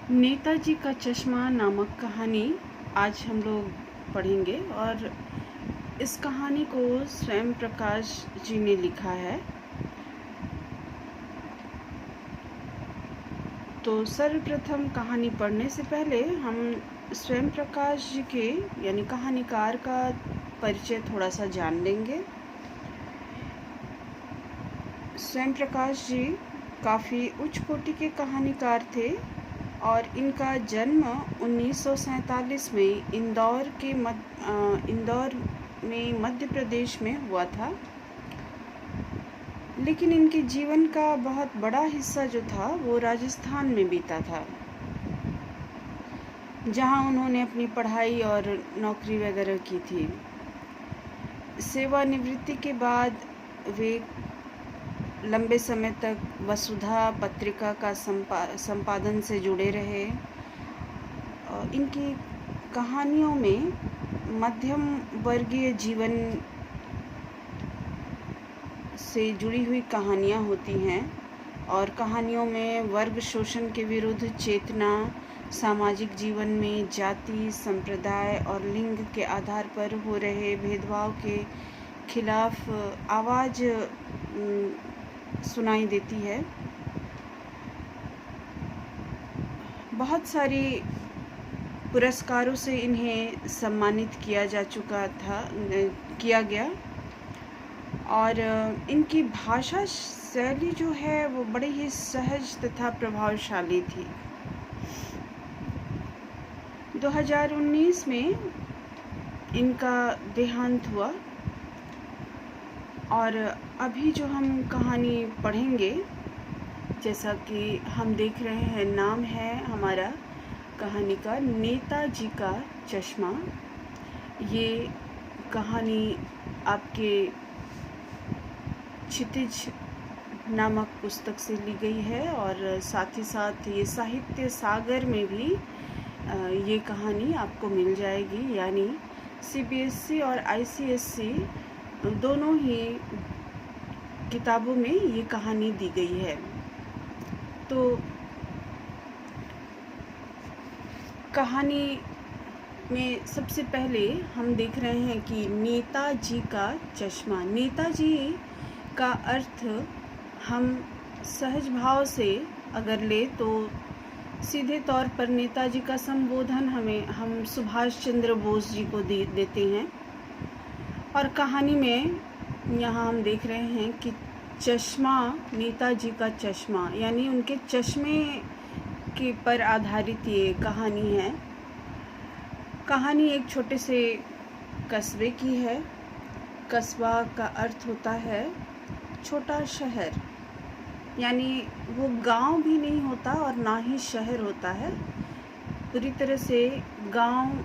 नेताजी का चश्मा नामक कहानी आज हम लोग पढ़ेंगे और इस कहानी को स्वयं प्रकाश जी ने लिखा है। तो सर्वप्रथम कहानी पढ़ने से पहले हम स्वयं प्रकाश जी के यानी कहानीकार का परिचय थोड़ा सा जान लेंगे। स्वयं प्रकाश जी काफ़ी उच्च कोटि के कहानीकार थे और इनका जन्म 1947 में इंदौर में मध्य प्रदेश में हुआ था। लेकिन इनके जीवन का बहुत बड़ा हिस्सा जो था वो राजस्थान में बीता था, जहां उन्होंने अपनी पढ़ाई और नौकरी वगैरह की थी। सेवानिवृत्ति के बाद वे लंबे समय तक वसुधा पत्रिका का संपादन से जुड़े रहे। इनकी कहानियों में मध्यम वर्गीय जीवन से जुड़ी हुई कहानियाँ होती हैं और कहानियों में वर्ग शोषण के विरुद्ध चेतना, सामाजिक जीवन में जाति, संप्रदाय और लिंग के आधार पर हो रहे भेदभाव के खिलाफ आवाज़ सुनाई देती है। बहुत सारी पुरस्कारों से इन्हें सम्मानित किया गया और इनकी भाषा शैली जो है वो बड़ी ही सहज तथा प्रभावशाली थी। 2019 में इनका देहांत हुआ और अभी जो हम कहानी पढ़ेंगे, जैसा कि हम देख रहे हैं, नाम है हमारा कहानी का नेताजी का चश्मा। ये कहानी आपके क्षितिज नामक पुस्तक से ली गई है और साथ ही साथ ये साहित्य सागर में भी ये कहानी आपको मिल जाएगी। यानी CBSE और ICSE दोनों ही किताबों में ये कहानी दी गई है। तो कहानी में सबसे पहले हम देख रहे हैं कि नेताजी का चश्मा। नेताजी का अर्थ हम सहज भाव से अगर ले तो सीधे तौर पर नेताजी का संबोधन हम सुभाष चंद्र बोस जी को देते हैं। और कहानी में यहाँ हम देख रहे हैं कि चश्मा, नेताजी का चश्मा, यानी उनके चश्मे के पर आधारित ये कहानी है। कहानी एक छोटे से कस्बे की है। कस्बा का अर्थ होता है छोटा शहर, यानी वो गांव भी नहीं होता और ना ही शहर होता है। पूरी तरह से गांव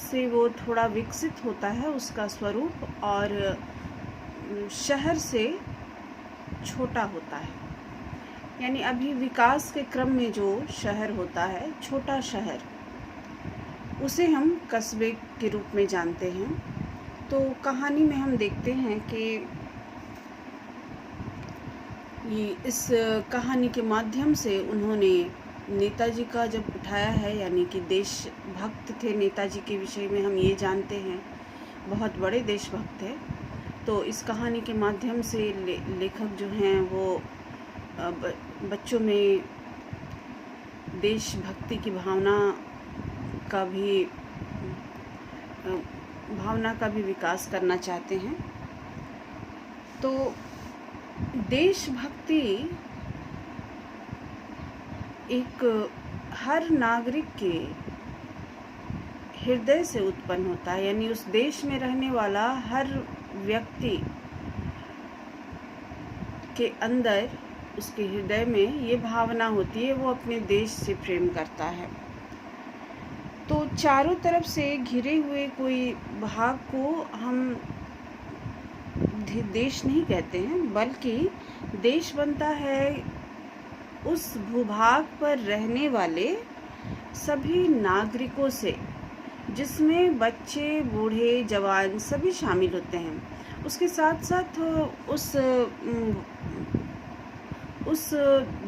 से वो थोड़ा विकसित होता है उसका स्वरूप, और शहर से छोटा होता है। यानी अभी विकास के क्रम में जो शहर होता है, छोटा शहर, उसे हम कस्बे के रूप में जानते हैं। तो कहानी में हम देखते हैं कि ये इस कहानी के माध्यम से उन्होंने नेताजी का जब उठाया है, यानी कि देशभक्त थे नेताजी के विषय में हम ये जानते हैं, बहुत बड़े देशभक्त थे। तो इस कहानी के माध्यम से लेखक जो हैं वो बच्चों में देशभक्ति की भावना का भी विकास करना चाहते हैं। तो देशभक्ति एक हर नागरिक के हृदय से उत्पन्न होता है, यानी उस देश में रहने वाला हर व्यक्ति के अंदर, उसके हृदय में ये भावना होती है, वो अपने देश से प्रेम करता है। तो चारों तरफ से घिरे हुए कोई भाग को हम देश नहीं कहते हैं, बल्कि देश बनता है उस भूभाग पर रहने वाले सभी नागरिकों से, जिसमें बच्चे, बूढ़े, जवान सभी शामिल होते हैं। उसके साथ साथ उस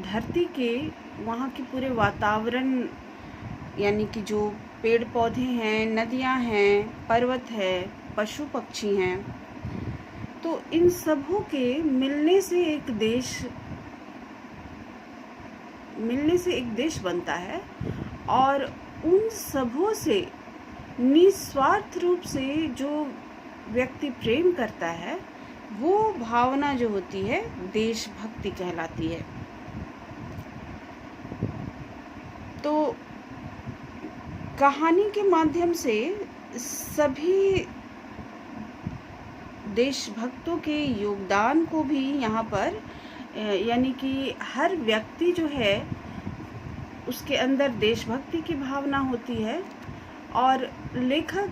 धरती के वहाँ के पूरे वातावरण, यानी कि जो पेड़ पौधे हैं, नदियाँ हैं, पर्वत है, पशु पक्षी हैं, तो इन सबों के मिलने से एक देश बनता है। और उन सबों से निस्वार्थ रूप से जो व्यक्ति प्रेम करता है, वो भावना जो होती है देशभक्ति कहलाती है। तो कहानी के माध्यम से सभी देशभक्तों के योगदान को भी यहाँ पर, यानी कि हर व्यक्ति जो है उसके अंदर देशभक्ति की भावना होती है। और लेखक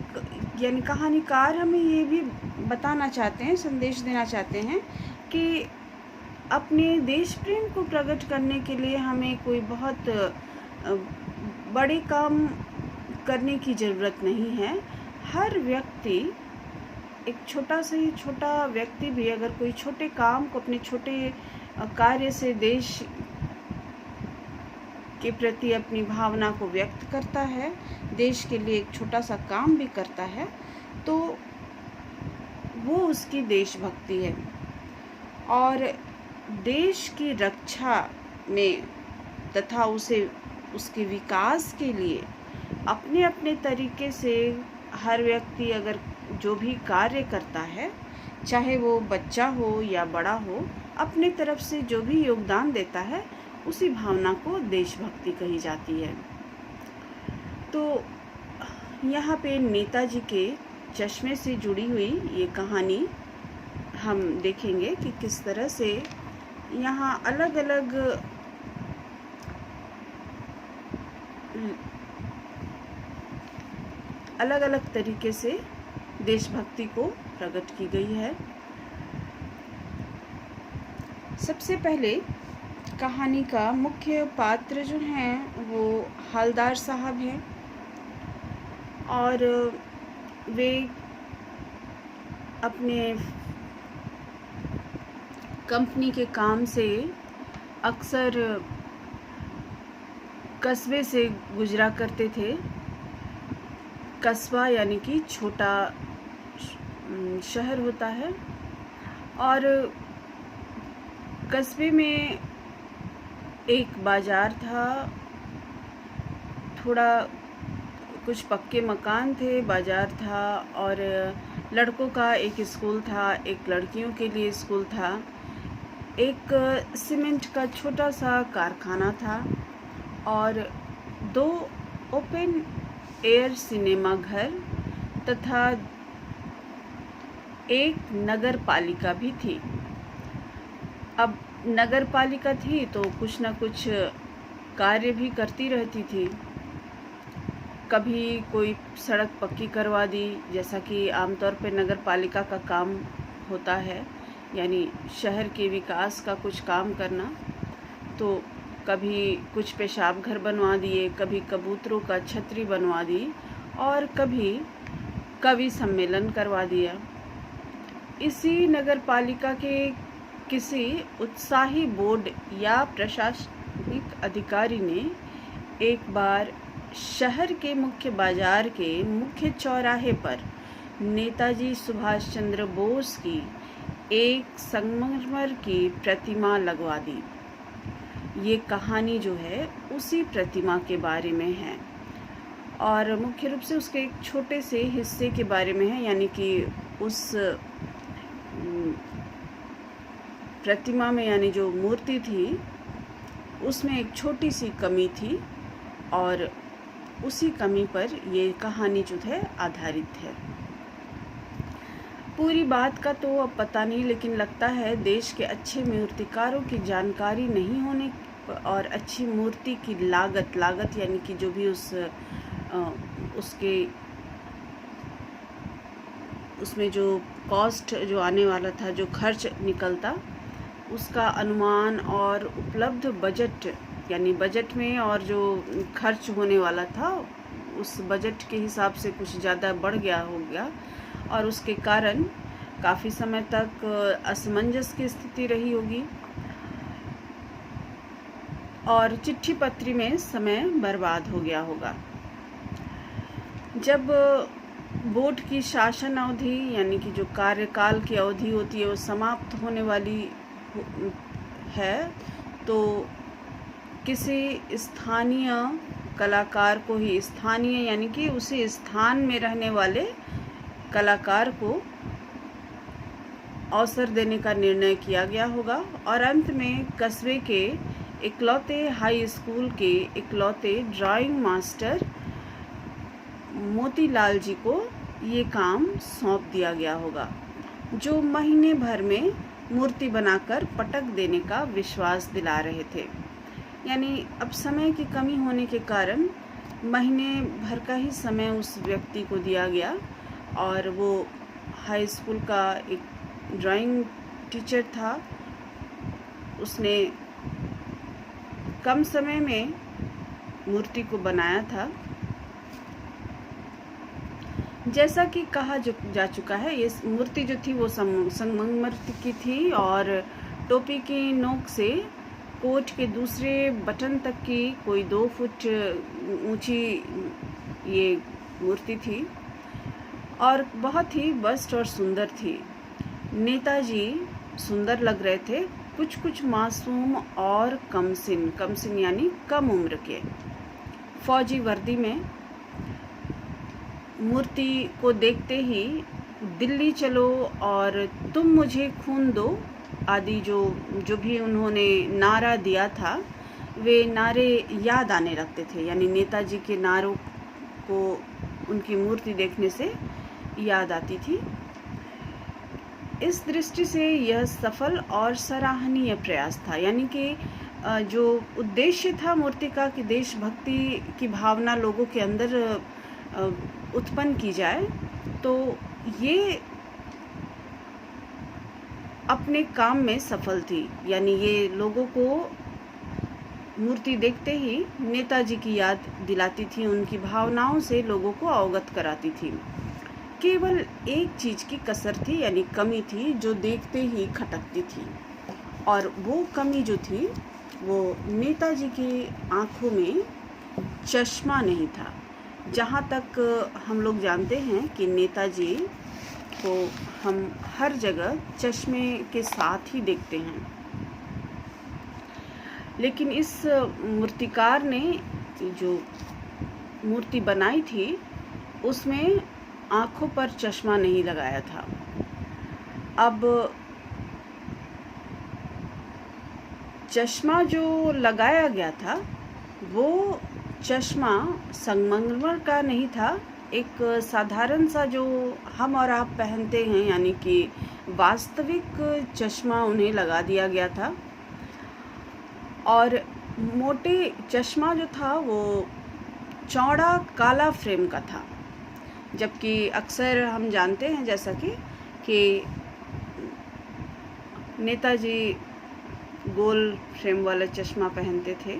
यानी कहानीकार हमें ये भी बताना चाहते हैं, संदेश देना चाहते हैं कि अपने देश प्रेम को प्रकट करने के लिए हमें कोई बहुत बड़े काम करने की ज़रूरत नहीं है। हर व्यक्ति, एक छोटा से ही छोटा व्यक्ति भी अगर कोई छोटे काम को, अपने छोटे कार्य से देश के प्रति अपनी भावना को व्यक्त करता है, देश के लिए एक छोटा सा काम भी करता है, तो वो उसकी देशभक्ति है। और देश की रक्षा में तथा उसके विकास के लिए अपने अपने तरीके से हर व्यक्ति अगर जो भी कार्य करता है, चाहे वो बच्चा हो या बड़ा हो, अपने तरफ से जो भी योगदान देता है, उसी भावना को देशभक्ति कही जाती है। तो यहाँ पे नेताजी के चश्मे से जुड़ी हुई ये कहानी हम देखेंगे कि किस तरह से यहाँ अलग अलग तरीके से देशभक्ति को प्रकट की गई है। सबसे पहले कहानी का मुख्य पात्र जो हैं वो हवलदार साहब हैं, और वे अपने कंपनी के काम से अक्सर कस्बे से गुजरा करते थे। कस्बा यानी कि छोटा शहर होता है, और कस्बे में एक बाज़ार था, थोड़ा कुछ पक्के मकान थे, बाज़ार था, और लड़कों का एक स्कूल था, एक लड़कियों के लिए स्कूल था, एक सीमेंट का छोटा सा कारखाना था, और 2 ओपन एयर सिनेमा घर तथा एक नगर पालिका भी थी। अब नगर पालिका थी तो कुछ न कुछ कार्य भी करती रहती थी। कभी कोई सड़क पक्की करवा दी, जैसा कि आमतौर पर नगर पालिका का काम होता है, यानी शहर के विकास का कुछ काम करना। तो कभी कुछ पेशाब घर बनवा दिए, कभी कबूतरों का छतरी बनवा दी, और कभी कवि सम्मेलन करवा दिया। इसी नगर पालिका के किसी उत्साही बोर्ड या प्रशासनिक अधिकारी ने एक बार शहर के मुख्य बाजार के मुख्य चौराहे पर नेताजी सुभाष चंद्र बोस की एक संगमरमर की प्रतिमा लगवा दी। ये कहानी जो है उसी प्रतिमा के बारे में है, और मुख्य रूप से उसके एक छोटे से हिस्से के बारे में है, यानी कि उस प्रतिमा में, यानी जो मूर्ति थी उसमें एक छोटी सी कमी थी, और उसी कमी पर ये कहानी जो है आधारित है। पूरी बात का तो अब पता नहीं, लेकिन लगता है देश के अच्छे मूर्तिकारों की जानकारी नहीं होने और अच्छी मूर्ति की लागत यानी कि जो भी उसमें जो कॉस्ट जो आने वाला था, जो खर्च निकलता, उसका अनुमान और उपलब्ध बजट, यानी बजट में और जो खर्च होने वाला था उस बजट के हिसाब से कुछ ज़्यादा बढ़ गया, और उसके कारण काफ़ी समय तक असमंजस की स्थिति रही होगी। और चिट्ठी पत्री में समय बर्बाद हो गया होगा। जब बोर्ड की शासन अवधि यानी कि जो कार्यकाल की अवधि होती है वो समाप्त होने वाली है, तो किसी स्थानीय कलाकार को ही, स्थानीय यानी कि उसी स्थान में रहने वाले कलाकार को अवसर देने का निर्णय किया गया होगा। और अंत में कस्बे के इकलौते हाई स्कूल के इकलौते ड्राइंग मास्टर मोतीलाल जी को ये काम सौंप दिया गया होगा, जो महीने भर में मूर्ति बनाकर पटक देने का विश्वास दिला रहे थे। यानी अब समय की कमी होने के कारण महीने भर का ही समय उस व्यक्ति को दिया गया, और वो हाई स्कूल का एक ड्राइंग टीचर था। उसने कम समय में मूर्ति को बनाया था। जैसा कि कहा जा चुका है, ये मूर्ति जो थी वो संगमरमर की थी और टोपी की नोक से कोट के दूसरे बटन तक की कोई 2 फुट ऊंची ये मूर्ति थी और बहुत ही बस्ट और सुंदर थी। नेताजी सुंदर लग रहे थे, कुछ मासूम और कमसिन यानी कम उम्र के, फौजी वर्दी में। मूर्ति को देखते ही दिल्ली चलो और तुम मुझे खून दो आदि जो भी उन्होंने नारा दिया था, वे नारे याद आने लगते थे। यानी नेताजी के नारों को उनकी मूर्ति देखने से याद आती थी। इस दृष्टि से यह सफल और सराहनीय प्रयास था। यानी कि जो उद्देश्य था मूर्ति का कि देशभक्ति की भावना लोगों के अंदर उत्पन्न की जाए, तो ये अपने काम में सफल थी। यानी ये लोगों को मूर्ति देखते ही नेताजी की याद दिलाती थी, उनकी भावनाओं से लोगों को अवगत कराती थी। केवल एक चीज़ की कसर थी यानी कमी थी, जो देखते ही खटकती थी, और वो कमी जो थी वो नेताजी की आँखों में चश्मा नहीं था। जहाँ तक हम लोग जानते हैं कि नेताजी को हम हर जगह चश्मे के साथ ही देखते हैं, लेकिन इस मूर्तिकार ने जो मूर्ति बनाई थी उसमें आँखों पर चश्मा नहीं लगाया था। अब चश्मा जो लगाया गया था वो चश्मा संगमरमर का नहीं था, एक साधारण सा जो हम और आप पहनते हैं, यानी कि वास्तविक चश्मा उन्हें लगा दिया गया था। और मोटे चश्मा जो था वो चौड़ा काला फ्रेम का था, जबकि अक्सर हम जानते हैं जैसा कि नेताजी गोल फ्रेम वाला चश्मा पहनते थे।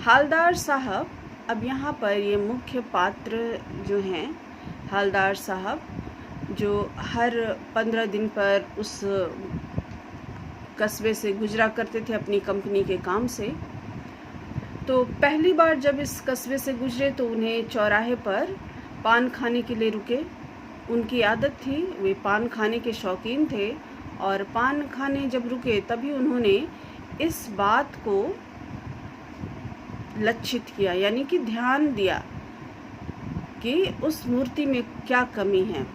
हालदार साहब, अब यहाँ पर ये मुख्य पात्र जो हैं, हालदार साहब जो हर 15 दिन पर उस कस्बे से गुजरा करते थे अपनी कंपनी के काम से। तो पहली बार जब इस कस्बे से गुजरे तो उन्हें चौराहे पर पान खाने के लिए रुके। उनकी आदत थी, वे पान खाने के शौकीन थे, और पान खाने जब रुके तभी उन्होंने इस बात को लक्षित किया, यानी कि ध्यान दिया कि उस मूर्ति में क्या कमी है,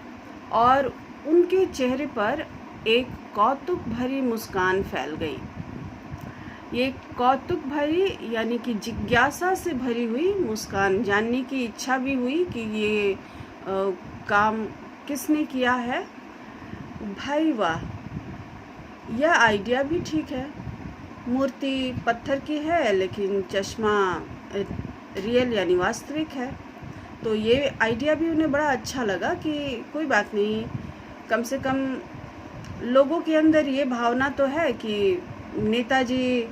और उनके चेहरे पर एक कौतुक भरी मुस्कान फैल गई। ये कौतुक भरी यानी कि जिज्ञासा से भरी हुई मुस्कान, जानने की इच्छा भी हुई कि ये काम किसने किया है। भाई वाह, यह आइडिया भी ठीक है। मूर्ति पत्थर की है लेकिन चश्मा रियल यानी वास्तविक है। तो ये आइडिया भी उन्हें बड़ा अच्छा लगा कि कोई बात नहीं, कम से कम लोगों के अंदर ये भावना तो है कि नेताजी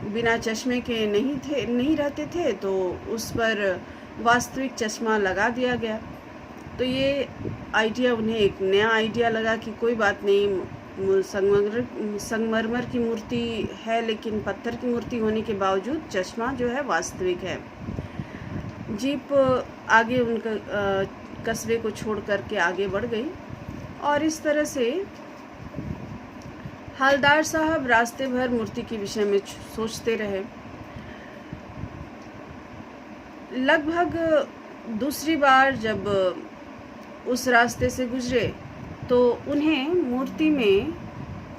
बिना चश्मे के नहीं रहते थे, तो उस पर वास्तविक चश्मा लगा दिया गया। तो ये आइडिया उन्हें एक नया आइडिया लगा कि कोई बात नहीं, संगमरमर की मूर्ति है, लेकिन पत्थर की मूर्ति होने के बावजूद चश्मा जो है वास्तविक है। जीप आगे उनका कस्बे को छोड़ करके आगे बढ़ गई और इस तरह से हवलदार साहब रास्ते भर मूर्ति के विषय में सोचते रहे। लगभग दूसरी बार जब उस रास्ते से गुजरे तो उन्हें मूर्ति में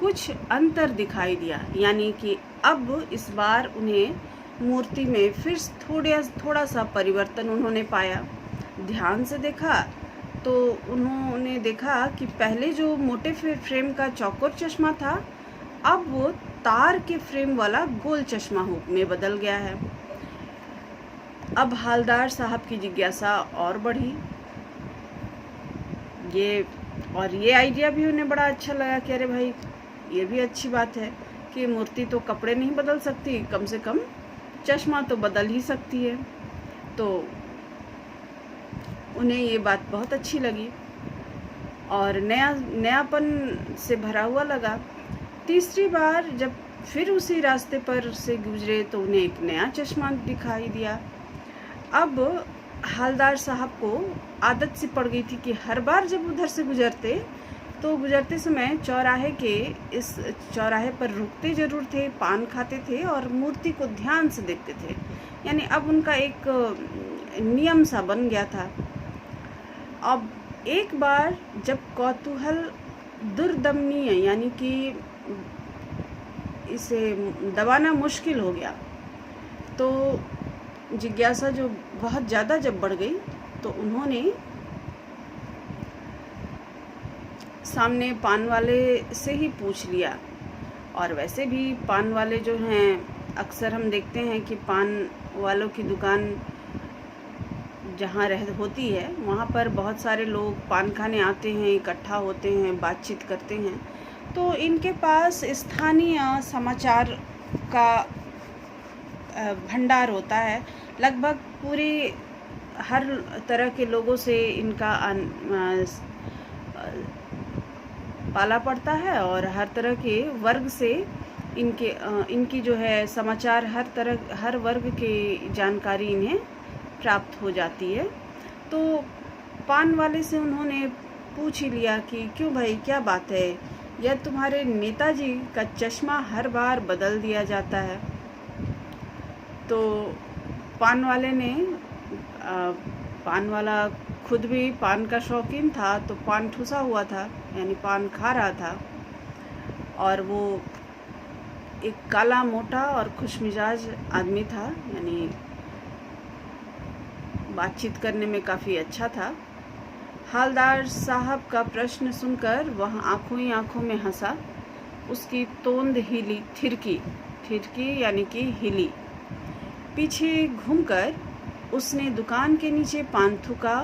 कुछ अंतर दिखाई दिया, यानी कि अब इस बार उन्हें मूर्ति में फिर थोड़ा सा परिवर्तन उन्होंने पाया। ध्यान से देखा तो उन्होंने देखा कि पहले जो मोटे फ्रेम का चौकोर चश्मा था, अब वो तार के फ्रेम वाला गोल चश्मा में बदल गया है। अब हवलदार साहब की जिज्ञासा और बढ़ी। ये आइडिया भी उन्हें बड़ा अच्छा लगा कि अरे भाई, ये भी अच्छी बात है कि मूर्ति तो कपड़े नहीं बदल सकती, कम से कम चश्मा तो बदल ही सकती है। तो उन्हें ये बात बहुत अच्छी लगी और नयापन से भरा हुआ लगा। तीसरी बार जब फिर उसी रास्ते पर से गुजरे तो उन्हें एक नया चश्मा दिखाई दिया। अब हवलदार साहब को आदत सी पड़ गई थी कि हर बार जब उधर से गुजरते समय इस चौराहे पर रुकते जरूर थे, पान खाते थे और मूर्ति को ध्यान से देखते थे। यानी अब उनका एक नियम सा बन गया था। अब एक बार जब कौतूहल दुर्दमनीय, यानी कि इसे दबाना मुश्किल हो गया, तो जिज्ञासा जो बहुत ज़्यादा जब बढ़ गई तो उन्होंने सामने पान वाले से ही पूछ लिया। और वैसे भी पान वाले जो हैं, अक्सर हम देखते हैं कि पान वालों की दुकान जहाँ होती है वहाँ पर बहुत सारे लोग पान खाने आते हैं, इकट्ठा होते हैं, बातचीत करते हैं। तो इनके पास स्थानीय समाचार का भंडार होता है। लगभग पूरी हर तरह के लोगों से इनका पाला पड़ता है और हर तरह के वर्ग से इनकी जो है समाचार, हर वर्ग की जानकारी इन्हें प्राप्त हो जाती है। तो पान वाले से उन्होंने पूछ ही लिया कि क्यों भाई, क्या बात है, यह तुम्हारे नेताजी का चश्मा हर बार बदल दिया जाता है। तो पान वाला खुद भी पान का शौकीन था, तो पान ठुसा हुआ था, यानी पान खा रहा था, और वो एक काला मोटा और खुशमिजाज आदमी था, यानी बातचीत करने में काफ़ी अच्छा था। हवलदार साहब का प्रश्न सुनकर वह आंखों ही आंखों में हंसा। उसकी तोंद थिरकी यानी कि हिली। पीछे घूमकर उसने दुकान के नीचे पान थूका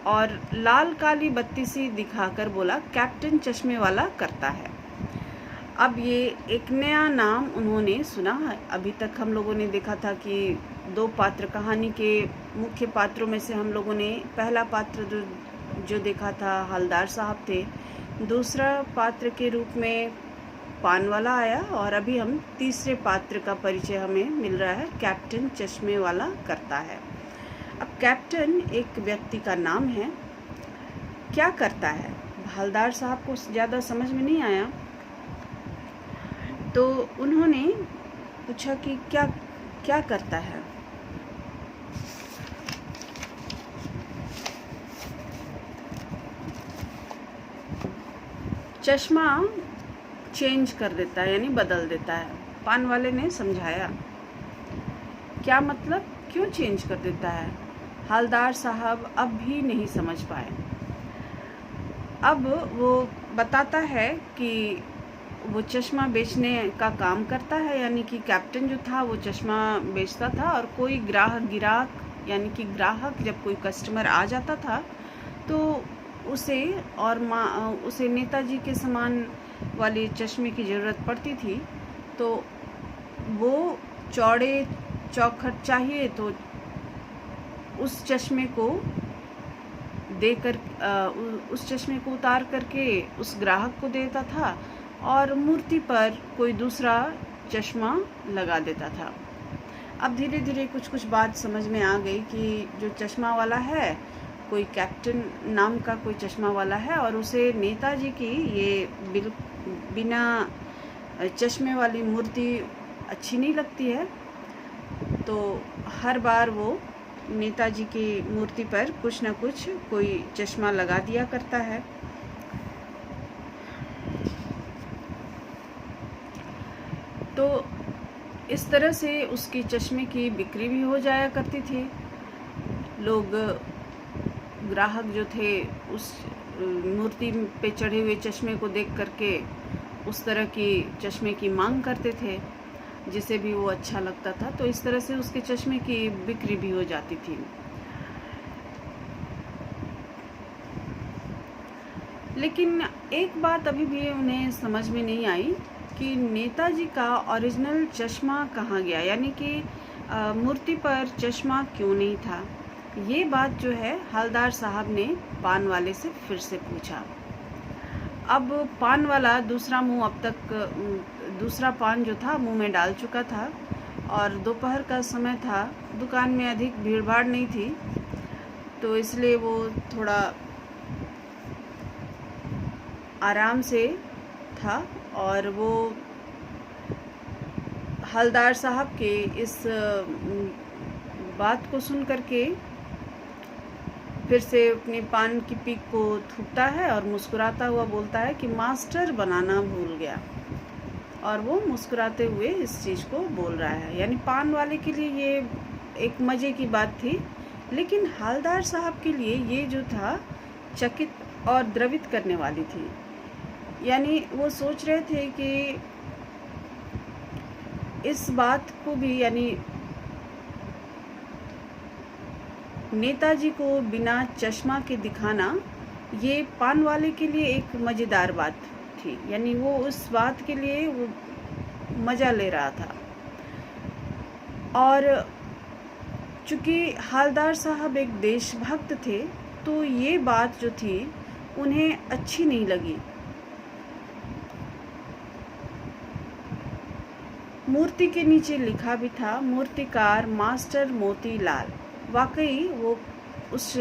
और लाल काली बत्ती सी दिखाकर बोला, कैप्टन चश्मे वाला करता है। अब ये एक नया नाम उन्होंने सुना है। अभी तक हम लोगों ने देखा था कि दो पात्र, कहानी के मुख्य पात्रों में से हम लोगों ने पहला पात्र जो देखा था हवलदार साहब थे, दूसरा पात्र के रूप में पान वाला आया, और अभी हम तीसरे पात्र का परिचय हमें मिल रहा है, कैप्टन चश्मे वाला करता है। अब कैप्टन एक व्यक्ति का नाम है, क्या करता है हवलदार साहब को ज़्यादा समझ में नहीं आया। तो उन्होंने पूछा कि क्या करता है। चश्मा चेंज कर देता है, यानी बदल देता है। पान वाले ने समझाया। क्या मतलब, क्यों चेंज कर देता है? हवलदार साहब अब भी नहीं समझ पाए। अब वो बताता है कि वो चश्मा बेचने का काम करता है, यानी कि कैप्टन जो था वो चश्मा बेचता था, और कोई ग्राहक यानी कि ग्राहक जब कोई कस्टमर आ जाता था तो उसे नेताजी के समान वाले चश्मे की ज़रूरत पड़ती थी। तो वो चौड़े चौखट चाहिए, तो उस चश्मे को उस चश्मे को उतार करके उस ग्राहक को देता था, और मूर्ति पर कोई दूसरा चश्मा लगा देता था। अब धीरे धीरे कुछ कुछ बात समझ में आ गई कि जो चश्मा वाला है, कोई कैप्टन नाम का कोई चश्मा वाला है, और उसे नेताजी की ये बिना चश्मे वाली मूर्ति अच्छी नहीं लगती है, तो हर बार वो नेताजी की मूर्ति पर कुछ न कुछ कोई चश्मा लगा दिया करता है। तो इस तरह से उसकी चश्मे की बिक्री भी हो जाया करती थी। लोग, ग्राहक जो थे, उस मूर्ति पे चढ़े हुए चश्मे को देख करके उस तरह की चश्मे की मांग करते थे, जिसे भी वो अच्छा लगता था। तो इस तरह से उसके चश्मे की बिक्री भी हो जाती थी। लेकिन एक बात अभी भी उन्हें समझ में नहीं आई कि नेताजी का ओरिजिनल चश्मा कहाँ गया, यानी कि मूर्ति पर चश्मा क्यों नहीं था। ये बात जो है हवलदार साहब ने पान वाले से फिर से पूछा। अब पान वाला दूसरा मुंह, अब तक दूसरा पान जो था मुंह में डाल चुका था, और दोपहर का समय था, दुकान में अधिक भीड़ भाड़ नहीं थी, तो इसलिए वो थोड़ा आराम से था। और वो हवलदार साहब के इस बात को सुन करके फिर से अपनी पान की पीक को थूकता है और मुस्कुराता हुआ बोलता है कि मास्टर बनाना भूल गया। और वो मुस्कुराते हुए इस चीज़ को बोल रहा है, यानी पान वाले के लिए ये एक मज़े की बात थी, लेकिन हवलदार साहब के लिए ये जो था चकित और द्रवित करने वाली थी। यानी वो सोच रहे थे कि इस बात को भी, यानी नेताजी को बिना चश्मा के दिखाना, ये पान वाले के लिए एक मज़ेदार बात थी। यानी वो उस बात के लिए वो मज़ा ले रहा था। और चूँकि हवलदार साहब एक देशभक्त थे, तो ये बात जो थी उन्हें अच्छी नहीं लगी। मूर्ति के नीचे लिखा भी था, मूर्तिकार मास्टर मोतीलाल। वाकई वो उस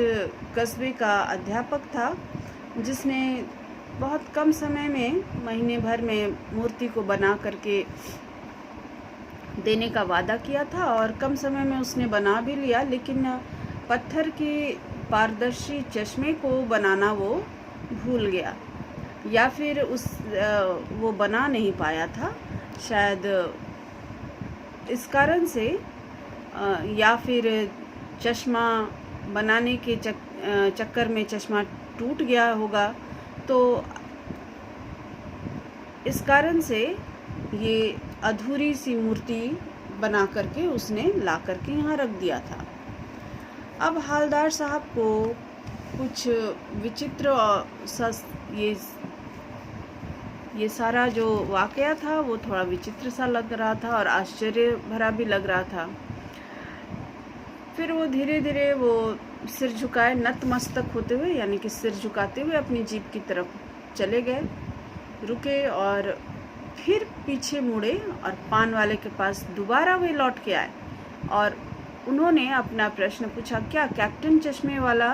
कस्बे का अध्यापक था जिसने बहुत कम समय में, महीने भर में मूर्ति को बना करके देने का वादा किया था, और कम समय में उसने बना भी लिया। लेकिन पत्थर के पारदर्शी चश्मे को बनाना वो भूल गया, या फिर वो बना नहीं पाया था शायद इस कारण से, या फिर चश्मा बनाने के चक्कर में चश्मा टूट गया होगा। तो इस कारण से ये अधूरी सी मूर्ति बना करके उसने ला करके यहाँ रख दिया था। अब हवलदार साहब को कुछ विचित्र और ये सारा जो वाकया था वो थोड़ा विचित्र सा लग रहा था और आश्चर्य भरा भी लग रहा था। फिर वो धीरे धीरे वो सिर झुकाए, नतमस्तक होते हुए, यानी कि सिर झुकाते हुए अपनी जीप की तरफ चले गए, रुके और फिर पीछे मुड़े और पान वाले के पास दोबारा वे लौट के आए और उन्होंने अपना प्रश्न पूछा, क्या कैप्टन चश्मे वाला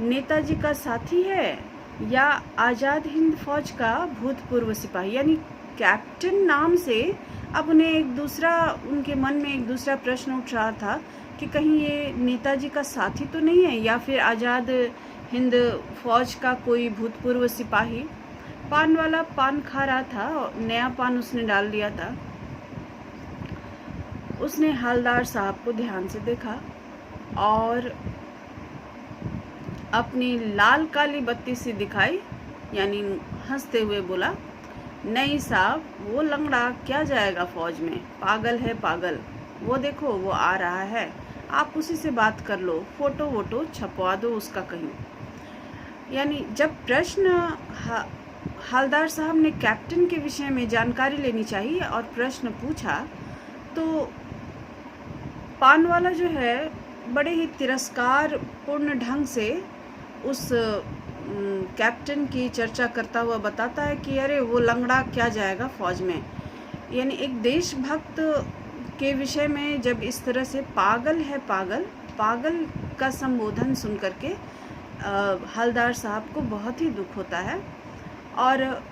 नेताजी का साथी है या आज़ाद हिंद फौज का भूतपूर्व सिपाही। यानी कैप्टन नाम से अब उन्हें उनके मन में एक दूसरा प्रश्न उठ रहा था कि कहीं ये नेताजी का साथी तो नहीं है या फिर आज़ाद हिंद फौज का कोई भूतपूर्व सिपाही। पान वाला पान खा रहा था, नया पान उसने डाल लिया था। उसने हवलदार साहब को ध्यान से देखा और अपनी लाल काली बत्ती सी दिखाई, यानी हंसते हुए बोला, नहीं साहब, वो लंगड़ा क्या जाएगा फौज में, पागल है पागल, वो देखो वो आ रहा है, आप उसी से बात कर लो, फोटो वोटो छपवा दो उसका कहीं। यानी जब प्रश्न हवलदार साहब ने कैप्टन के विषय में जानकारी लेनी चाहिए और प्रश्न पूछा, तो पान वाला जो है बड़े ही तिरस्कार पूर्ण ढंग से उस कैप्टन की चर्चा करता हुआ बताता है कि अरे वो लंगड़ा क्या जाएगा फ़ौज में। यानी एक देशभक्त के विषय में जब इस तरह से पागल है पागल, पागल का संबोधन सुन करके हवलदार साहब को बहुत ही दुख होता है। और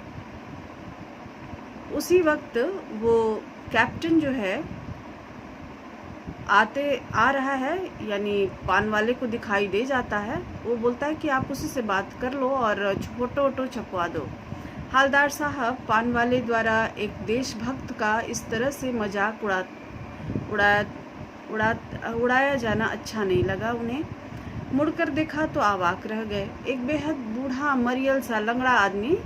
उसी वक्त वो कैप्टन जो है आ रहा है, यानी पान वाले को दिखाई दे जाता है। वो बोलता है कि आप उसी से बात कर लो और फोटो छपवा दो। हवलदार साहब पान वाले द्वारा एक देशभक्त का इस तरह से मजाक उड़ाया जाना अच्छा नहीं लगा उन्हें। मुड़कर देखा तो अवाक रह गए। एक बेहद बूढ़ा मरियल सा लंगड़ा आदमी,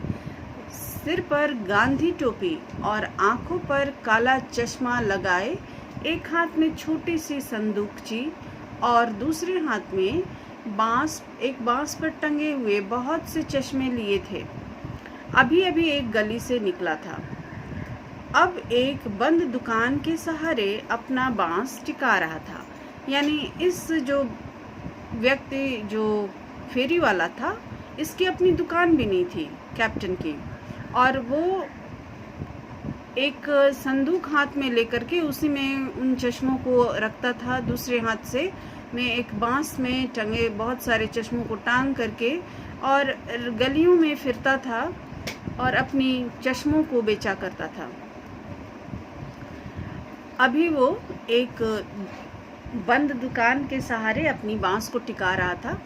सिर पर गांधी टोपी और आंखों पर काला चश्मा लगाए, एक हाथ में छोटी सी संदूकची और दूसरे हाथ में एक बांस पर टंगे हुए बहुत से चश्मे लिए थे। अभी अभी एक गली से निकला था। अब एक बंद दुकान के सहारे अपना बांस टिका रहा था। यानी इस जो व्यक्ति जो फेरी वाला था, इसकी अपनी दुकान भी नहीं थी कैप्टन की, और वो एक संदूक हाथ में लेकर के उसी में उन चश्मों को रखता था। दूसरे हाथ से में एक बांस में टंगे बहुत सारे चश्मों को टांग करके और गलियों में फिरता था और अपनी चश्मों को बेचा करता था। अभी वो एक बंद दुकान के सहारे अपनी बांस को टिका रहा था,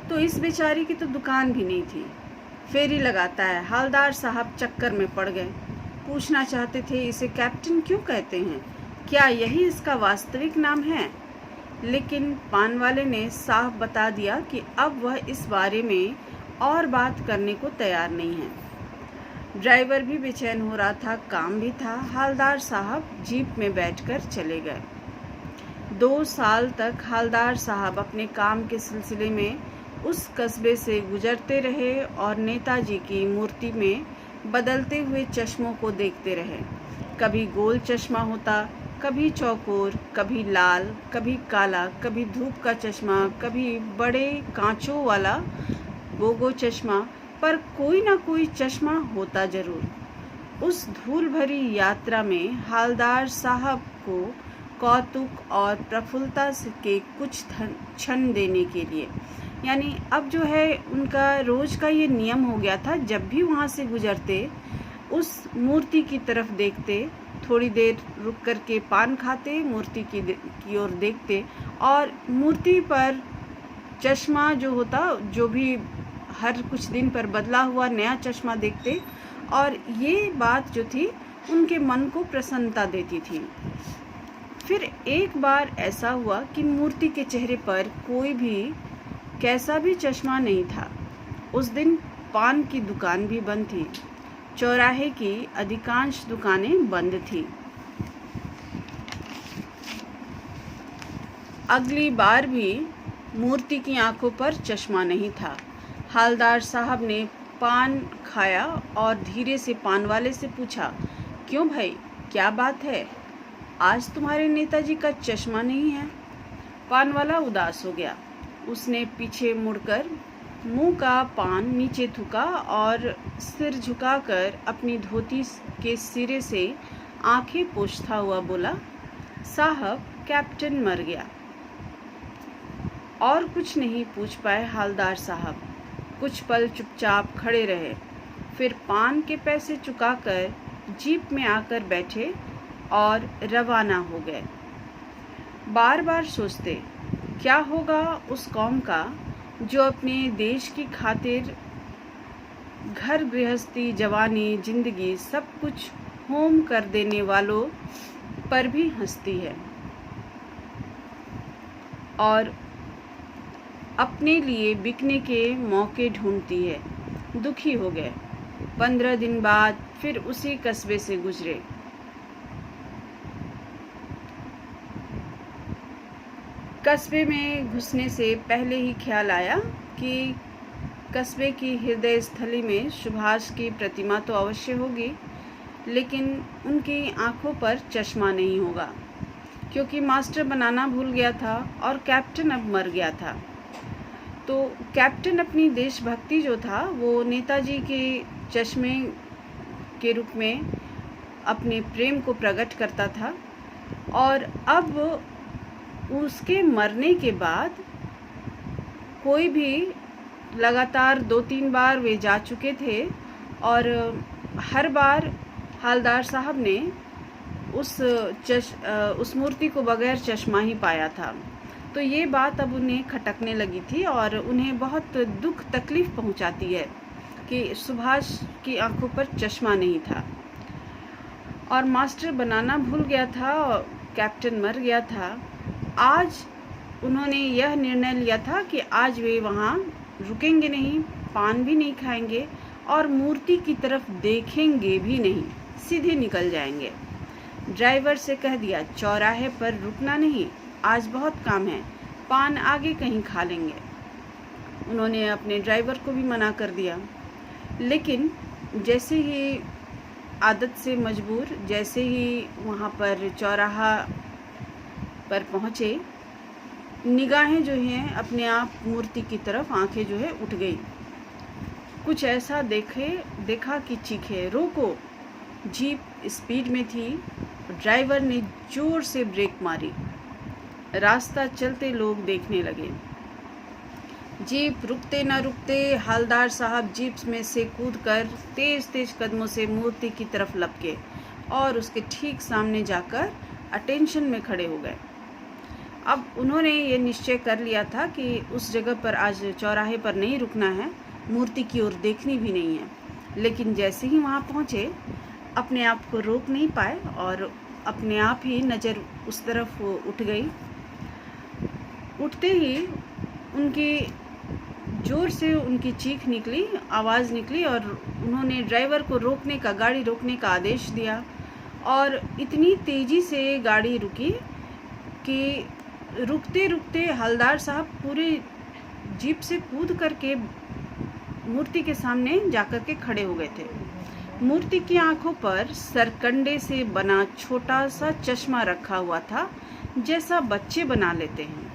तो इस बेचारी की तो दुकान भी नहीं थी। फेरी लगाता है। हवलदार साहब चक्कर में पड़ गए। पूछना चाहते थे इसे कैप्टन क्यों कहते हैं, क्या यही इसका वास्तविक नाम है? लेकिन पान वाले ने साफ बता दिया कि अब वह इस बारे में और बात करने को तैयार नहीं है। ड्राइवर भी बेचैन हो रहा था, काम भी था। हवलदार साहब जीप में बैठकर चले गए। 2 साल तक हवलदार साहब अपने काम के सिलसिले में उस कस्बे से गुजरते रहे और नेताजी की मूर्ति में बदलते हुए चश्मों को देखते रहे। कभी गोल चश्मा होता, कभी चौकोर, कभी लाल, कभी काला, कभी धूप का चश्मा, कभी बड़े कांचों वाला गोगो चश्मा, पर कोई ना कोई चश्मा होता जरूर। उस धूल भरी यात्रा में हवलदार साहब को कौतुक और प्रफुल्लता के कुछ क्षण देने के लिए, यानी अब जो है उनका रोज का ये नियम हो गया था, जब भी वहाँ से गुजरते उस मूर्ति की तरफ देखते, थोड़ी देर रुक करके पान खाते, मूर्ति की ओर देखते और मूर्ति पर चश्मा जो होता, जो भी हर कुछ दिन पर बदला हुआ नया चश्मा देखते, और ये बात जो थी उनके मन को प्रसन्नता देती थी। फिर एक बार ऐसा हुआ कि मूर्ति के चेहरे पर कोई भी कैसा भी चश्मा नहीं था। उस दिन पान की दुकान भी बंद थी। चौराहे की अधिकांश दुकानें बंद थी। अगली बार भी मूर्ति की आंखों पर चश्मा नहीं था। हवलदार साहब ने पान खाया और धीरे से पान वाले से पूछा, क्यों भाई, क्या बात है? आज तुम्हारे नेताजी का चश्मा नहीं है। पान वाला उदास हो गया। उसने पीछे मुड़कर मुंह का पान नीचे थूका और सिर झुकाकर अपनी धोती के सिरे से आंखें पोंछता हुआ बोला, साहब, कैप्टन मर गया। और कुछ नहीं पूछ पाए हवलदार साहब। कुछ पल चुपचाप खड़े रहे, फिर पान के पैसे चुकाकर जीप में आकर बैठे और रवाना हो गए। बार बार सोचते, क्या होगा उस कौम का जो अपने देश की खातिर घर गृहस्थी, जवानी, जिंदगी सब कुछ होम कर देने वालों पर भी हंसती है और अपने लिए बिकने के मौके ढूंढती है। दुखी हो गए। 15 दिन बाद फिर उसी कस्बे से गुजरे। कस्बे में घुसने से पहले ही ख्याल आया कि कस्बे की हृदय स्थली में सुभाष की प्रतिमा तो अवश्य होगी, लेकिन उनकी आंखों पर चश्मा नहीं होगा, क्योंकि मास्टर बनाना भूल गया था और कैप्टन अब मर गया था। तो कैप्टन अपनी देशभक्ति जो था वो नेताजी के चश्मे के रूप में अपने प्रेम को प्रकट करता था। और अब उसके मरने के बाद कोई भी लगातार 2-3 बार वे जा चुके थे और हर बार हालदार साहब ने उस मूर्ति को बगैर चश्मा ही पाया था। तो ये बात अब उन्हें खटकने लगी थी और उन्हें बहुत दुख तकलीफ़ पहुंचाती है कि सुभाष की आंखों पर चश्मा नहीं था और मास्टर बनाना भूल गया था और कैप्टन मर गया था। आज उन्होंने यह निर्णय लिया था कि आज वे वहाँ रुकेंगे नहीं, पान भी नहीं खाएंगे और मूर्ति की तरफ देखेंगे भी नहीं, सीधे निकल जाएंगे। ड्राइवर से कह दिया चौराहे पर रुकना नहीं, आज बहुत काम है, पान आगे कहीं खा लेंगे। उन्होंने अपने ड्राइवर को भी मना कर दिया, लेकिन जैसे ही आदत से मजबूर जैसे ही वहाँ पर चौराहा पर पहुँचे, निगाहें जो हैं अपने आप मूर्ति की तरफ आंखें जो है उठ गई। कुछ ऐसा देखा कि चीखे, रोको। जीप स्पीड में थी, ड्राइवर ने जोर से ब्रेक मारी। रास्ता चलते लोग देखने लगे। जीप रुकते न रुकते हालदार साहब जीप में से कूदकर तेज तेज कदमों से मूर्ति की तरफ लपके और उसके ठीक सामने जाकर अटेंशन में खड़े हो गए। अब उन्होंने ये निश्चय कर लिया था कि उस जगह पर आज चौराहे पर नहीं रुकना है, मूर्ति की ओर देखनी भी नहीं है। लेकिन जैसे ही वहाँ पहुँचे अपने आप को रोक नहीं पाए और अपने आप ही नज़र उस तरफ उठ गई। उठते ही उनकी ज़ोर से उनकी चीख निकली, आवाज़ निकली और उन्होंने ड्राइवर को गाड़ी रोकने का आदेश दिया। और इतनी तेज़ी से गाड़ी रुकी कि रुकते रुकते हवलदार साहब पूरे जीप से कूद करके मूर्ति के सामने जाकर के खड़े हो गए थे। मूर्ति की आंखों पर सरकंडे से बना छोटा सा चश्मा रखा हुआ था, जैसा बच्चे बना लेते हैं।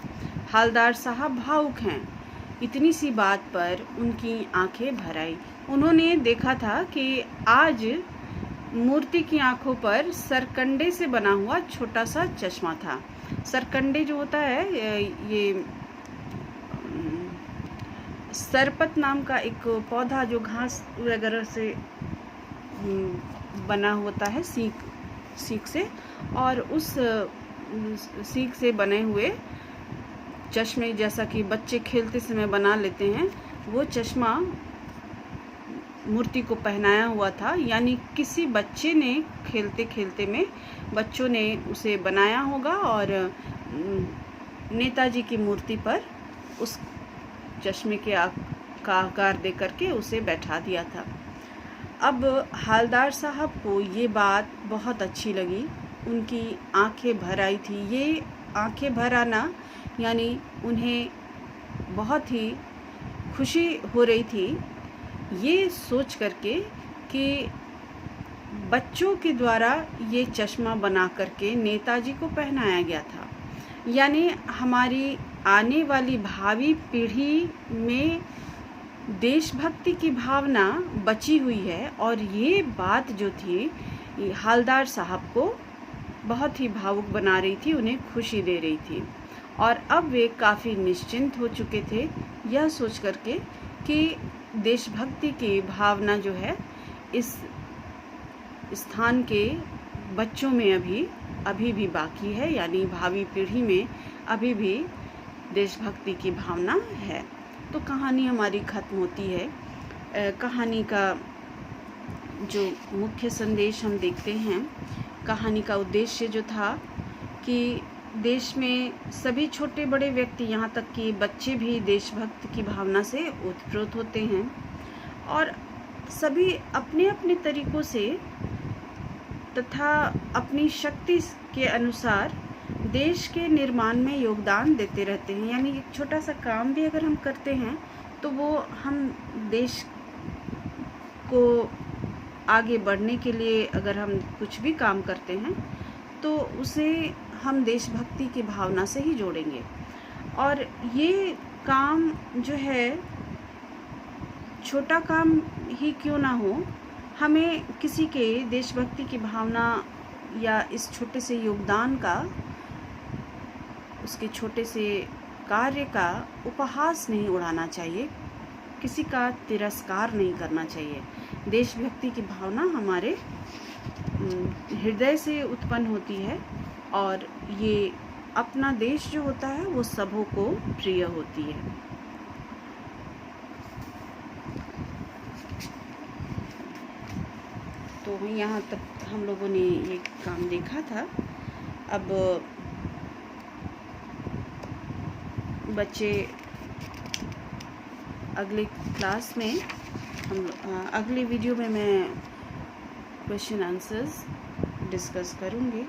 हवलदार साहब भावुक हैं। इतनी सी बात पर उनकी आंखें भर आई। उन्होंने देखा था कि आज मूर्ति की आंखों पर सरकंडे से बना हुआ छोटा सा चश्मा था। सरकंडे जो होता है, ये सरपत नाम का एक पौधा जो घास वगैरह से बना होता है, सीख से, और उस सीख से बने हुए चश्मे जैसा कि बच्चे खेलते समय बना लेते हैं, वो चश्मा मूर्ति को पहनाया हुआ था। यानी किसी बच्चे ने खेलते खेलते में बच्चों ने उसे बनाया होगा और नेताजी की मूर्ति पर उस चश्मे के का आकार दे करके उसे बैठा दिया था। अब हवलदार साहब को ये बात बहुत अच्छी लगी, उनकी आंखें भर आई थी। ये आंखें भर आना यानी उन्हें बहुत ही खुशी हो रही थी ये सोच करके कि बच्चों के द्वारा ये चश्मा बना करके नेताजी को पहनाया गया था। यानी हमारी आने वाली भावी पीढ़ी में देशभक्ति की भावना बची हुई है और ये बात जो थी हवलदार साहब को बहुत ही भावुक बना रही थी, उन्हें खुशी दे रही थी। और अब वे काफ़ी निश्चिंत हो चुके थे यह सोच करके कि देशभक्ति की भावना जो है इस स्थान के बच्चों में अभी भी बाकी है, यानी भावी पीढ़ी में अभी भी देशभक्ति की भावना है। तो कहानी हमारी ख़त्म होती है। कहानी का जो मुख्य संदेश हम देखते हैं, कहानी का उद्देश्य जो था कि देश में सभी छोटे बड़े व्यक्ति, यहाँ तक कि बच्चे भी देशभक्त की भावना से ओतप्रोत होते हैं और सभी अपने अपने तरीक़ों से तथा अपनी शक्ति के अनुसार देश के निर्माण में योगदान देते रहते हैं। यानी एक छोटा सा काम भी अगर हम करते हैं तो वो हम देश को आगे बढ़ने के लिए अगर हम कुछ भी काम करते हैं तो उसे हम देशभक्ति की भावना से ही जोड़ेंगे। और ये काम जो है छोटा काम ही क्यों ना हो, हमें किसी के देशभक्ति की भावना या इस छोटे से योगदान का, उसके छोटे से कार्य का उपहास नहीं उड़ाना चाहिए, किसी का तिरस्कार नहीं करना चाहिए। देशभक्ति की भावना हमारे हृदय से उत्पन्न होती है और ये अपना देश जो होता है वो सबों को प्रिय होती है। तो यहाँ तक हम लोगों ने ये काम देखा था। अब बच्चे अगले क्लास में अगले वीडियो में मैं क्वेश्चन आंसर्स डिस्कस करूँगी।